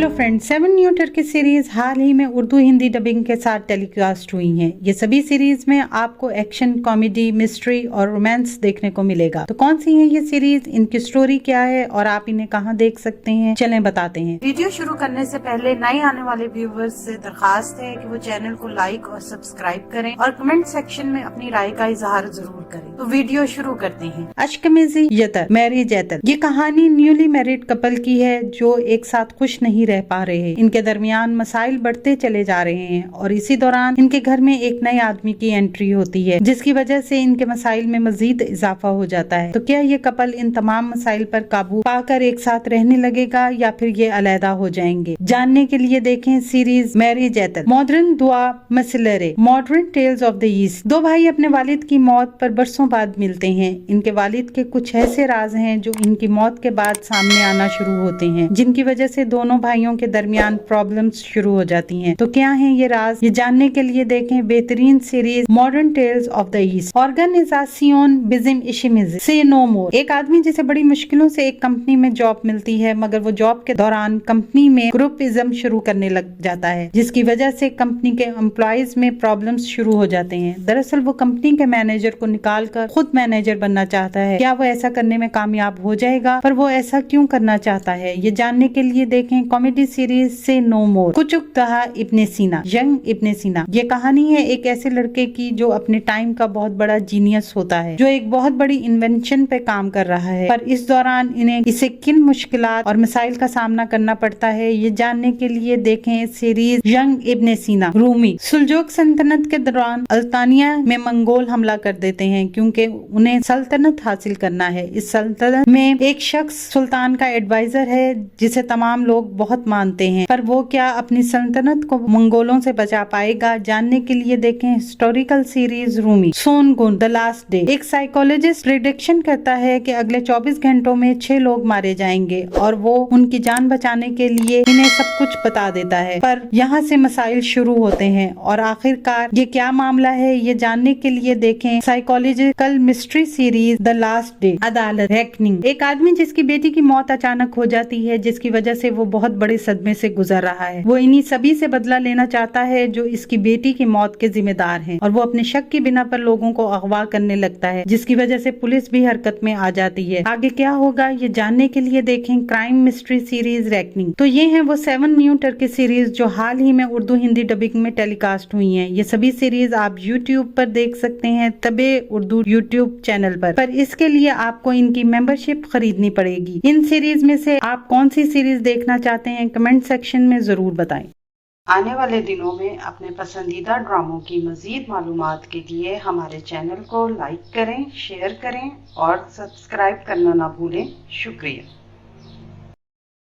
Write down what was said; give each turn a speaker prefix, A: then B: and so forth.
A: Hello friends, 7 new Turkey series हाल ही में उर्दू हिंदी डबिंग के साथ टेलीकास्ट हुई हैं। ये सभी सीरीज में आपको एक्शन, कॉमेडी, मिस्ट्री और रोमांस देखने को मिलेगा। तो कौन सी है ये सीरीज, इनकी स्टोरी क्या है और आप इन्हें कहां देख सकते हैं, चलें बताते हैं।
B: वीडियो शुरू करने से पहले नए आने वाले व्यूवर्स से दरखास्त है कि वो चैनल को लाइक और सब्सक्राइब करें और कमेंट सेक्शन में अपनी राय का इजहार जरूर करें। तो वीडियो शुरू करते हैं।
A: अश्कमेजी यतर, मैरी जैतर। ये कहानी न्यूली मैरिड कपल की है जो एक साथ खुश नहीं रह पा रहे हैं। इनके दरमियान मसाइल बढ़ते चले जा रहे हैं और इसी दौरान इनके घर में एक नए आदमी की एंट्री होती है, जिसकी वजह से इनके मसाइल में मजीद इजाफा हो जाता है। तो क्या ये कपल इन तमाम मसाइल पर काबू पाकर एक साथ रहने लगेगा या फिर ये अलहदा हो जाएंगे? जानने के लिए देखें सीरीज मैरी जैतर, मॉडर्न दुआ मसलरे, modern tales of the east. दो भाई अपने वालिद की मौत पर बरसों बाद मिलते हैं। इनके वालिद के कुछ ऐसे राज हैं जो इनकी मौत के बाद सामने आना शुरू होते हैं, जिनकी वजह से दोनों भाइयों के दरमियान प्रॉब्लम्स शुरू हो जाती हैं। तो क्या हैं ये राज, ये जानने के लिए देखें बेहतरीन series modern tales of the east. Organization बिजिम इशिमिज से नो मोर। एक आदमी जिसे बड़ी मुश्किलों से एक कंपनी में जॉब मिलती है, मगर वो जॉब के दौरान कंपनी में ग्रुपिज्म शुरू करने लग जाता है, जिसकी वजह से कंपनी के एम्प्लॉयज में प्रॉब्लम्स शुरू हो जाते हैं। दरअसल वो कंपनी के मैनेजर को निकाल कर खुद मैनेजर बनना चाहता है। क्या वो ऐसा करने में कामयाब हो जाएगा? पर वो ऐसा क्यों करना चाहता है, ये जानने के लिए देखें कॉमेडी सीरीज से नो मोर। कुचुक दहा इब्ने सीना, यंग इब्ने सीना। ये कहानी है एक ऐसे लड़के की जो अपने टाइम का बहुत बड़ा जीनियस होता है, जो एक बहुत बड़ी इन्वेंशन पे काम कर रहा है, पर इस दौरान इसे किन मुश्किलात और मसाइल का सामना करना पड़ता है, ये जानने के लिए देखें सीरीज यंग इब्ने सीना। रूमी। सुल्जोक सल्तनत के दौरान अल्तानिया में मंगोल हमला कर देते हैं क्योंकि उन्हें सल्तनत हासिल करना है। इस सल्तनत में एक शख्स सुल्तान का एडवाइजर है जिसे तमाम लोग बहुत मानते हैं, पर वो क्या अपनी सल्तनत को मंगोलों से बचा पाएगा? जानने के लिए देखें हिस्टोरिकल सीरीज रूमी। सोनगुन द लास्ट डे। एक साइकोलॉजिस्ट प्रिडिक्शन करता है कि अगले 24 घंटों में 6 लोग मारे जाएंगे और वो उनकी जान बचाने के लिए इन्हें सब कुछ बता देता है, पर यहाँ से मसाइल शुरू होते हैं और आखिरकार ये क्या मामला है, ये जानने के लिए देखें psychological mystery series the last day. अदालत रेकनिंग। एक आदमी जिसकी बेटी की मौत अचानक हो जाती है, जिसकी वजह से वो बहुत बड़े सदमे से गुजर रहा है। वो इन्हीं सभी से बदला लेना चाहता है जो इसकी बेटी की मौत के जिम्मेदार हैं, और वो अपने शक की बिना पर लोगों को अगवा करने लगता है, जिसकी वजह से पुलिस भी हरकत में आ जाती है। आगे क्या होगा ये जानने के लिए देखें क्राइम मिस्ट्री सीरीज रेकनिंग। तो ये हैं वो 7 न्यू टर्की सीरीज जो हाल ही में उर्दू हिंदी डबिंग में टेलीकास्ट हुई हैं। ये सभी सीरीज आप YouTube पर देख सकते हैं, तबे उर्दू YouTube चैनल पर इसके लिए आपको इनकी मेंबरशिप खरीदनी पड़ेगी। इन सीरीज में से आप कौन सी सीरीज देखना चाहते हैं कमेंट सेक्शन में जरूर बताएं।
B: आने वाले दिनों में अपने पसंदीदा ड्रामों की मजीद मालूमात के लिए हमारे चैनल को लाइक करें, शेयर करें और सब्सक्राइब करना ना भूलें। शुक्रिया।